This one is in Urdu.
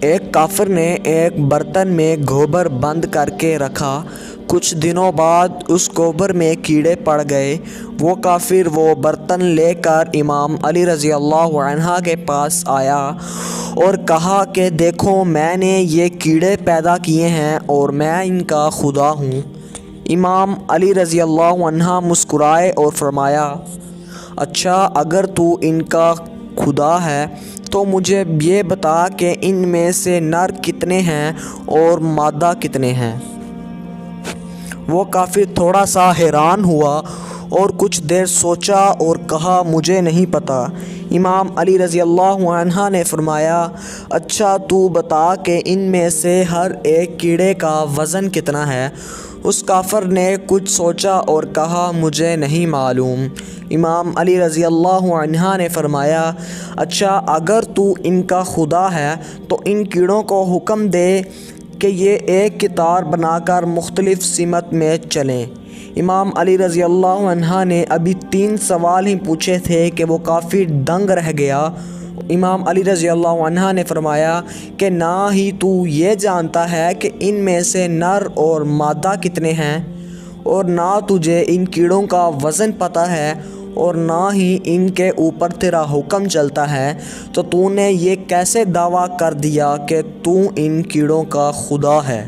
ایک کافر نے ایک برتن میں گوبر بند کر کے رکھا۔ کچھ دنوں بعد اس گوبر میں کیڑے پڑ گئے۔ وہ کافر وہ برتن لے کر امام علی رضی اللہ عنہ کے پاس آیا اور کہا کہ دیکھو، میں نے یہ کیڑے پیدا کیے ہیں اور میں ان کا خدا ہوں۔ امام علی رضی اللہ عنہ مسکرائے اور فرمایا، اچھا، اگر تو ان کا خدا ہے تو مجھے یہ بتا کہ ان میں سے نر کتنے ہیں اور مادہ کتنے ہیں۔ وہ کافر تھوڑا سا حیران ہوا اور کچھ دیر سوچا اور کہا، مجھے نہیں پتہ۔ امام علی رضی اللہ عنہ نے فرمایا، اچھا، تو بتا کہ ان میں سے ہر ایک کیڑے کا وزن کتنا ہے۔ اس کافر نے کچھ سوچا اور کہا، مجھے نہیں معلوم۔ امام علی رضی اللہ عنہ نے فرمایا، اچھا، اگر تو ان کا خدا ہے تو ان کیڑوں کو حکم دے کہ یہ ایک قطار بنا کر مختلف سمت میں چلیں۔ امام علی رضی اللہ عنہ نے ابھی 3 سوال ہی پوچھے تھے کہ وہ کافر دنگ رہ گیا۔ امام علی رضی اللہ عنہ نے فرمایا کہ نہ ہی تو یہ جانتا ہے کہ ان میں سے نر اور مادہ کتنے ہیں، اور نہ تجھے ان کیڑوں کا وزن پتہ ہے، اور نہ ہی ان کے اوپر تیرا حکم چلتا ہے، تو نے یہ کیسے دعویٰ کر دیا کہ تو ان کیڑوں کا خدا ہے؟